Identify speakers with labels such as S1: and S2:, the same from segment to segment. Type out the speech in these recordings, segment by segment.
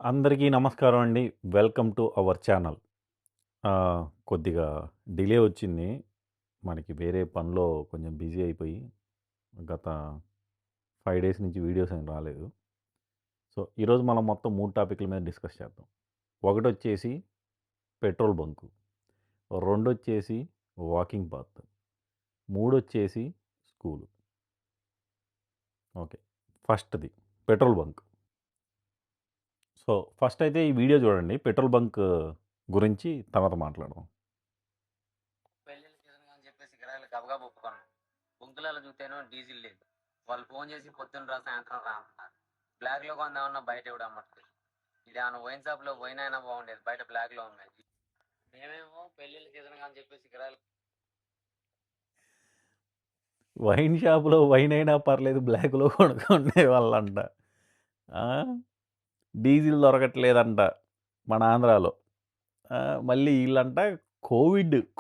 S1: అందరికీ నమస్కారం అండి. Welcome to our channel. కొద్దిగా డిలే వచ్చింది. మనకి వేరే పనిలో కొంచెం బిజీ అయిపోయి, గత 5 డేస్ నుంచి వీడియోస్ ఏమి రాలేదు. సో, ఈరోజు మనం మొత్తం 3 టాపిక్‌ల మీద డిస్కస్ చేద్దాం. ఒకటొచ్చేసి పెట్రోల్ బంకు, రెండొచ్చేసి వాకింగ్ పాత్, మూడొచ్చేసి స్కూలు. ఓకే. ఫస్ట్‌ది పెట్రోల్ బంక్. సో, ఫస్ట్ అయితే ఈ వీడియో చూడండి. పెట్రోల్ బంక్ గురించి తర్వాత మాట్లాడదాం.
S2: పెళ్ళిళ్ళ సీజన్ అని చెప్పేసి కిరాయిలు గబగబా ఒప్పుకున్నాం. బుంకులలో చూస్తేనో డీజిల్ లేదు. వాళ్ళు ఫోన్ చేసి పొద్దున్న రా సాయంత్రం రా అంటున్నారు. బ్లాక్ లో కొందామన్నా బయట ఇవ్వడం అమ్మట్లేదు. ఇదేమన్నా వైన్ షాప్ లో వైన్ అయినా బాగుండేది, బయట బ్లాక్ లో ఉన్నాయి. మేమేమో పెళ్ళిళ్ళ సీజన్ అని చెప్పేసి కిరాయిలు
S1: వైన్ షాప్‌లో వైన్ అయినా పర్లేదు బ్లాక్‌లో కొనుక్కునేవాళ్ళంట. ఆ! డీజిల్ దొరకట్లేదంట మన ఆంధ్రాలో. మళ్ళీ ఈళ్ళంట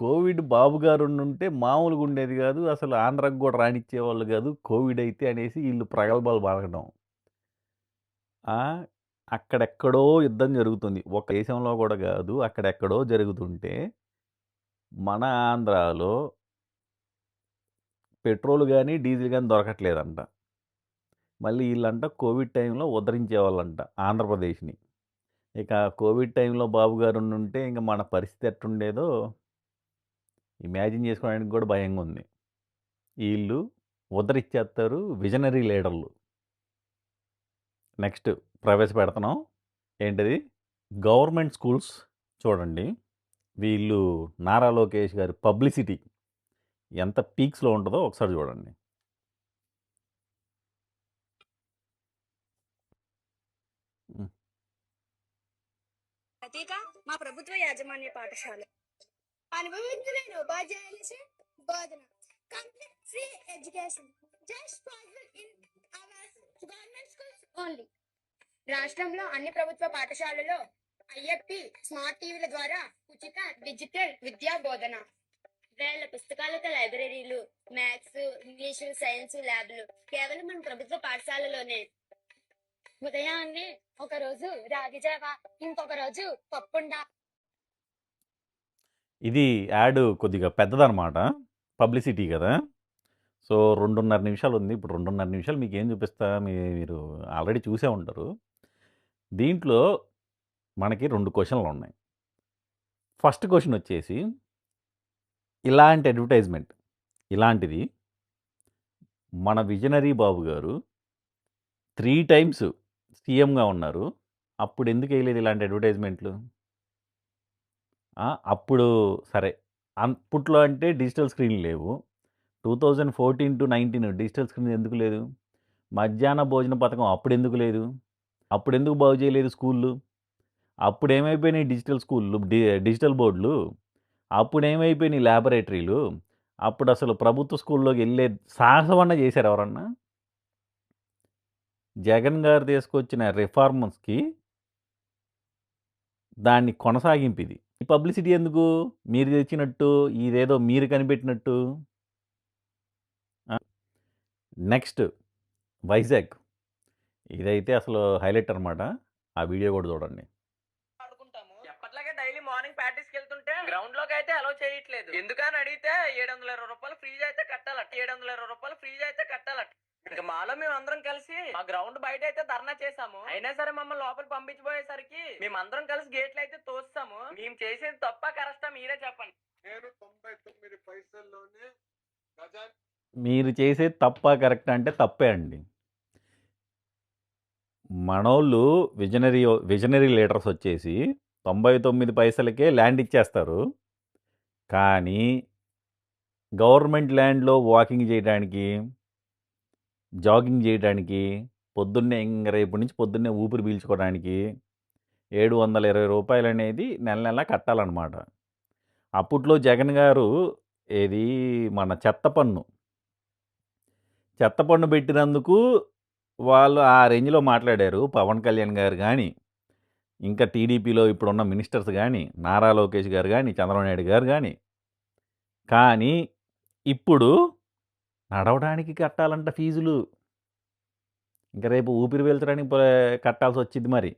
S1: కోవిడ్ బాబు గారు ఉండుంటే మామూలుగా ఉండేది గాదు. అసలు ఆంధ్రాకి గూడా రానిచ్చేవాళ్ళు గాదు. కోవిడ్ అయితే అనేసి ఈళ్ళు ప్రగల్భాలు పలకడం. ఆ! అక్కడెక్కడో యుద్ధం జరుగుతుంది. ఒక దేశంలో గూడా గాదు. అక్కడెక్కడో జరుగుతుంటే మన ఆంధ్రాలో పెట్రోల్ గాని, డీజిల్ గాని దొరకట్లేదంట. మళ్ళీ ఈళ్ళంట కోవిడ్ టైంలో ఉద్ధరించేవాళ్ళంట ఆంధ్రప్రదేశ్‌ని. ఇక కోవిడ్ టైంలో బాబు గారు ఉండుంటే ఇంక మన పరిస్థితి ఎట్టుండేదో ఇమాజిన్ చేసుకోవడానికి కూడా భయంగా ఉంది. ఈళ్ళు ఉద్ధరిచ్చేత్తారు విజనరీ లీడర్లు. నెక్స్ట్ ప్రవేశపెడుతున్నాం. ఏంటిది? గవర్నమెంట్ స్కూల్స్ చూడండి. వీళ్ళు నారా లోకేష్ గారి పబ్లిసిటీ ఎంత పీక్స్‌లో ఉంటదో ఒకసారి చూడండి. హ్మ్.
S3: ప్రతీక మా ప్రభుత్వ యాజమాన్య పాఠశాల అనుభవించలేని ఉపాధ్యాయులచే బోధన complete free education just possible in our government schools only. రాష్ట్రంలో అన్ని ప్రభుత్వ పాఠశాలలో ఐఎఫ్పి స్మార్ట్ టీవీల ద్వారా ఉచిత డిజిటల్ విద్యా బోధన, వేల పుస్తకాలతో లైబ్రరీలు, మ్యాథ్స్, ఇంగ్లీషు, సైన్స్ ల్యాబ్లు కేవలం మన ప్రభుత్వ పాఠశాలలోనే. ఉదయాన్నే ఒక రోజు రాగి జావ, ఇంకొక రోజు పప్పుండ.
S1: ఇది యాడ్ కొద్దిగా పెద్దదనమాట. పబ్లిసిటీ గదా! సో, 2:30 నిమిషాలుంది. ఇప్పుడు 2:30 నిమిషాలు మీకేం చూపిస్తా మీరు ఆల్రెడీ చూసే ఉంటారు. దీంట్లో మనకి 2 క్వెషన్‌లున్నాయి. ఫస్ట్ క్వెషన్ వచ్చేసి ఇలాంటి అడ్వర్టైజ్‌మెంట్ ఇలాంటిది మన విజనరీ బాబు గారు 3 టైమ్స్ సీఎంగా ఉన్నారు. అప్పుడెందుకేయలేదు ఇలాంటి అడ్వర్టైజ్‌మెంట్‌లు? అప్పుడు సరే. అప్పట్లో అంటే డిజిటల్ స్క్రీన్‌లు లేవు. 2014-19 డిజిటల్ స్క్రీన్ ఎందుకు లేదు? మధ్యాహ్న భోజన పథకం అప్పుడెందుకు లేదు? అప్పుడెందుకు బాగు చేయలేదు స్కూల్లు? అప్పుడేమైపోయినాయి డిజిటల్ స్కూల్లు, డిజిటల్ బోర్డులు? అప్పుడేమైపోయినాయి లాబొరేటరీలు? అప్పుడసలు ప్రభుత్వ స్కూల్లోకెళ్ళే సాహసమన్నా చేశారా ఎవరన్నా? జగన్ గారు తీసుకొచ్చిన రిఫార్మ్స్‌కి దాన్ని కొనసాగింపిది. ఈ పబ్లిసిటీ ఎందుకు? మీరు తెచ్చినట్టు, ఇదేదో మీరు కనిపెట్టినట్టు. నెక్స్ట్ వైజాగ్. ఇదైతే అసలు హైలైట్ అనమాట. ఆ వీడియో కూడా చూడండి.
S2: ఆడుకుంటాము. ఎప్పట్లాగే డైలీ మార్నింగ్ ప్రాక్టీస్ కి వెళ్తుంటే గ్రౌండ్ లోకి అయితే అలౌ చేయట్లేదు. ఎందుకని అడిగితే ₹720 ఫీజు అయితే కట్టాలట. ₹720 ఫీజు అయితే కట్టాలట. ఇంకా మాలో మేము అందరం కలిసి మా గ్రౌండ్ బయట అయితే ధర్నా చేసాము. అయినా సరే మమ్మల్ని లోపల పంపించబోయేసరికి మేమందరం కలిసి గేట్లు అయితే తోస్తాము. మేము చేసేది తప్ప కరెక్టా మీరే చెప్పండి.
S4: నేను 99 పైసల్లోనే గజాన్ని
S1: మీరు చేసేది తప్పా కరెక్టా అంటే తప్పే అండి. మనోళ్ళు విజనరీ లీడర్స్ వచ్చేసి 99 పైసలకే ల్యాండ్ ఇచ్చేస్తారు. కానీ గవర్నమెంట్ ల్యాండ్‌లో వాకింగ్ చేయడానికి, జాగింగ్ చేయడానికి, పొద్దున్నే రేపటి నుంచి పొద్దున్నే ఊపిరి పీల్చుకోవడానికి ₹720 అనేది నెల నెల కట్టాలనమాట. అప్పట్లో జగన్ గారు ఏది మన చెత్త పన్ను పెట్టినందుకు వాళ్ళు ఆ రేంజ్‌లో మాట్లాడారు. పవన్ కళ్యాణ్ గారు గాని, ఇంకా టీడీపీలో ఇప్పుడున్న మినిస్టర్స్ గాని, నారా లోకేష్ గారు గాని, చంద్రబాబు నాయుడు గారు గాని. కానీ ఇప్పుడు నడవడానికి కట్టాలంట ఫీజులు. ఇంక రేపు ఊపిరి పీల్చడానికి కట్టాల్సొచ్చిద్ది మరి.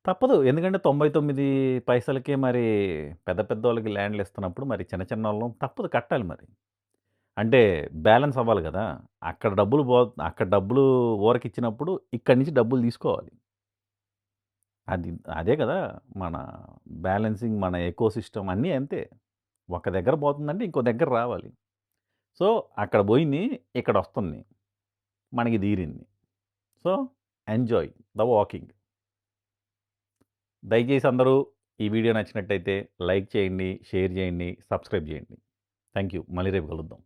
S1: తప్పదు. ఎందుకంటే 99 పైసలకే మరి పెద్ద పెద్దోళ్ళకి ల్యాండ్‌లు ఇస్తున్నప్పుడు మరి చిన్న చిన్నోళ్ళం తప్పదు కట్టాలి మరి. అంటే బ్యాలెన్స్ అవ్వాలి గదా! అక్కడ డబ్బులు ఊరకిచ్చినప్పుడు ఇక్కడి నుంచి డబ్బులు తీసుకోవాలి. అది అదే కదా! మన బ్యాలెన్సింగ్ మన ఎకోసిస్టమ్ అన్నీ అంతే. ఒక దగ్గర పోతుందంటే ఇంకో దగ్గర రావాలి. సో, అక్కడ బోయింది ఇక్కడొస్తుంది. మనకి తీరింది. So, enjoy the walking. దయచేసి అందరూ ఈ వీడియో నచ్చినట్టయితే లైక్ చేయండి, షేర్ చేయండి, సబ్స్క్రైబ్ చేయండి. Thank you. మళ్ళీ రేపు కలుద్దాం.